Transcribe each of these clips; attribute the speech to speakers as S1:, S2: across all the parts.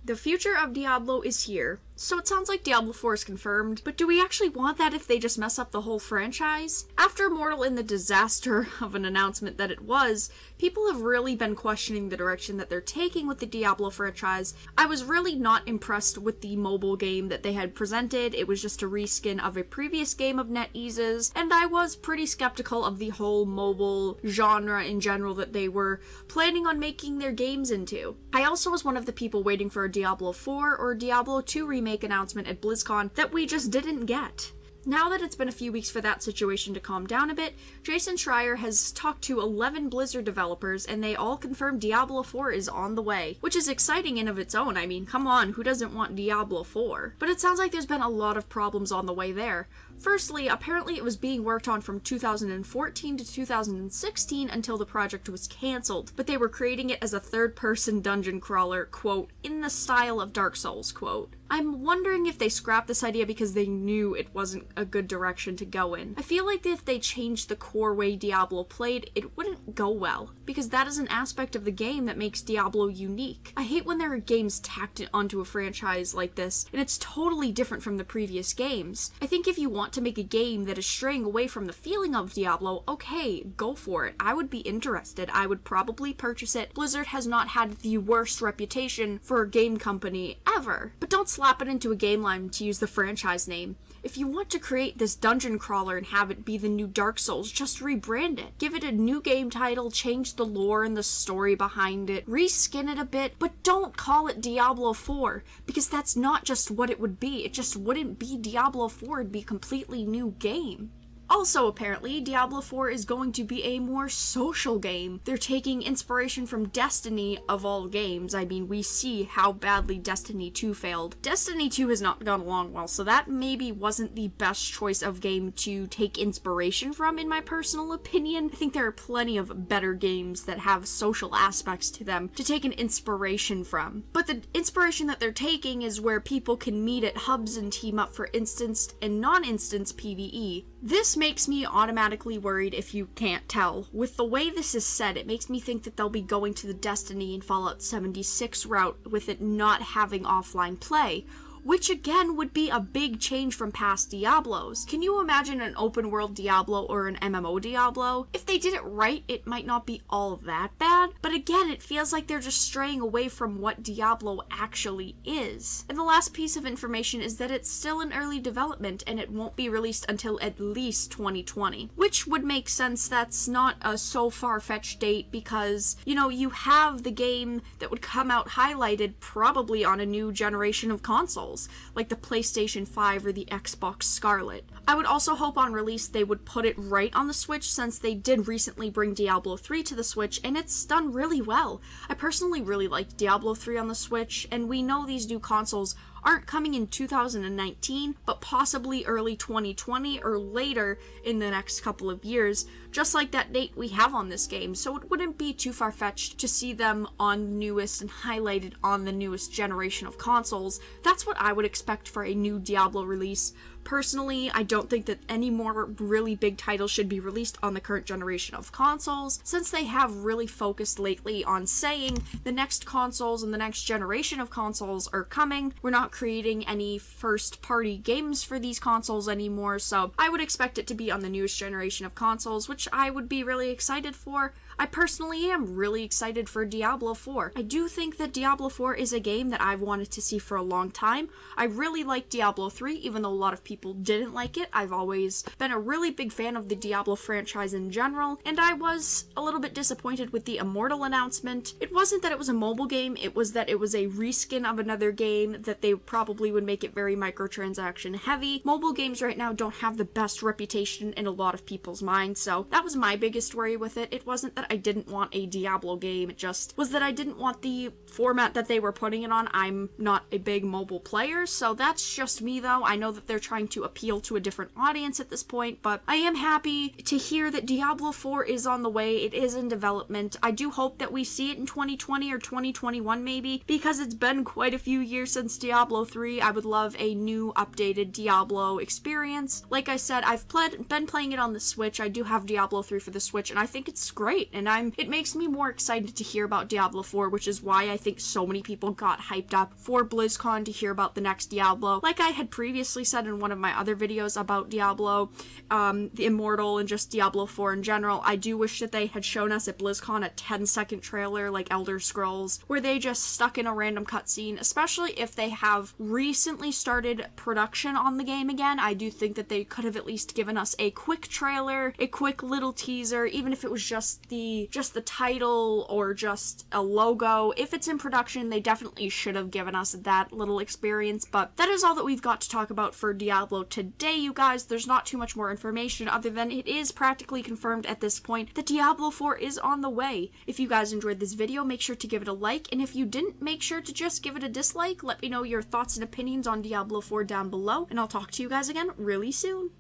S1: The future of Diablo is here. So it sounds like Diablo 4 is confirmed, but do we actually want that if they just mess up the whole franchise? After Immortal in the disaster of an announcement that it was, people have really been questioning the direction that they're taking with the Diablo franchise. I was really not impressed with the mobile game that they had presented. It was just a reskin of a previous game of NetEase's, and I was pretty skeptical of the whole mobile genre in general that they were planning on making their games into. I also was one of the people waiting for a Diablo 4 or Diablo 2 remake announcement at BlizzCon that we just didn't get. Now that it's been a few weeks for that situation to calm down a bit, Jason Schreier has talked to 11 Blizzard developers and they all confirmed Diablo 4 is on the way, which is exciting in of its own. I mean, come on, who doesn't want Diablo 4? But it sounds like there's been a lot of problems on the way there. Firstly, apparently it was being worked on from 2014 to 2016 until the project was cancelled, but they were creating it as a third-person dungeon crawler, quote, in the style of Dark Souls, quote. I'm wondering if they scrapped this idea because they knew it wasn't a good direction to go in. I feel like if they changed the core way Diablo played, it wouldn't go well, because that is an aspect of the game that makes Diablo unique. I hate when there are games tacked onto a franchise like this, and it's totally different from the previous games. I think if you want to make a game that is straying away from the feeling of Diablo, okay, go for it. I would be interested. I would probably purchase it. Blizzard has not had the worst reputation for a game company ever. But don't slap it into a game line to use the franchise name. If you want to create this dungeon crawler and have it be the new Dark Souls, just rebrand it. Give it a new game title, change the lore and the story behind it, reskin it a bit, but don't call it Diablo 4, because that's not just what it would be. It just wouldn't be Diablo 4, it'd be a completely new game. Also, apparently, Diablo 4 is going to be a more social game. They're taking inspiration from Destiny of all games. I mean, we see how badly Destiny 2 failed. Destiny 2 has not gone along well, so that maybe wasn't the best choice of game to take inspiration from, in my personal opinion. I think there are plenty of better games that have social aspects to them to take an inspiration from. But the inspiration that they're taking is where people can meet at hubs and team up for instanced and non-instanced PvE. This makes me automatically worried if you can't tell. With the way this is said, it makes me think that they'll be going to the Destiny and Fallout 76 route with it not having offline play, which again would be a big change from past Diablos. Can you imagine an open world Diablo or an MMO Diablo? If they did it right, it might not be all that bad, but again, it feels like they're just straying away from what Diablo actually is. And the last piece of information is that it's still in early development and it won't be released until at least 2020, which would make sense. That's not a so far-fetched date because, you know, you have the game that would come out highlighted probably on a new generation of consoles, like the PlayStation 5 or the Xbox Scarlet. I would also hope on release they would put it right on the Switch, since they did recently bring Diablo 3 to the Switch and it's done really well. I personally really liked Diablo 3 on the Switch, and we know these new consoles aren't coming in 2019, but possibly early 2020 or later in the next couple of years, just like that date we have on this game, so it wouldn't be too far-fetched to see them on the newest and highlighted on the newest generation of consoles. That's what I would expect for a new Diablo release. Personally, I don't think that any more really big titles should be released on the current generation of consoles, since they have really focused lately on saying the next consoles and the next generation of consoles are coming. We're not creating any first-party games for these consoles anymore, so I would expect it to be on the newest generation of consoles, which I would be really excited for. I personally am really excited for Diablo 4. I do think that Diablo 4 is a game that I've wanted to see for a long time. I really like Diablo 3, even though a lot of people didn't like it. I've always been a really big fan of the Diablo franchise in general, and I was a little bit disappointed with the Immortal announcement. It wasn't that it was a mobile game, it was that it was a reskin of another game, that they probably would make it very microtransaction heavy. Mobile games right now don't have the best reputation in a lot of people's minds, so that was my biggest worry with it. It wasn't that I didn't want a Diablo game, it just was that I didn't want the format that they were putting it on. I'm not a big mobile player, so that's just me though. I know that they're trying to appeal to a different audience at this point, but I am happy to hear that Diablo 4 is on the way. It is in development. I do hope that we see it in 2020 or 2021 maybe, because it's been quite a few years since Diablo 3. I would love a new updated Diablo experience. Like I said, I've been playing it on the Switch. I do have Diablo 3 for the Switch, and I think it's great. and it makes me more excited to hear about Diablo 4, which is why I think so many people got hyped up for BlizzCon to hear about the next Diablo. Like I had previously said in one of my other videos about Diablo, the Immortal, and just Diablo 4 in general, I do wish that they had shown us at BlizzCon a 10-second trailer like Elder Scrolls, where they just stuck in a random cutscene, especially if they have recently started production on the game again. I do think that they could have at least given us a quick trailer, a quick little teaser, even if it was just the title or just a logo. If it's in production, they definitely should have given us that little experience, but that is all that we've got to talk about for Diablo today, you guys. There's not too much more information other than it is practically confirmed at this point that Diablo 4 is on the way. If you guys enjoyed this video, make sure to give it a like, and if you didn't, make sure to just give it a dislike. Let me know your thoughts and opinions on Diablo 4 down below, and I'll talk to you guys again really soon.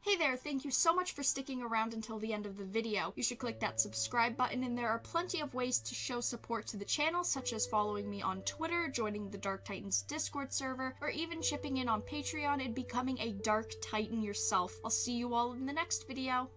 S1: Hey there, thank you so much for sticking around until the end of the video. You should click that subscribe button, and there are plenty of ways to show support to the channel, such as following me on Twitter, joining the Dark Titans Discord server, or even chipping in on Patreon and becoming a Dark Titan yourself. I'll see you all in the next video.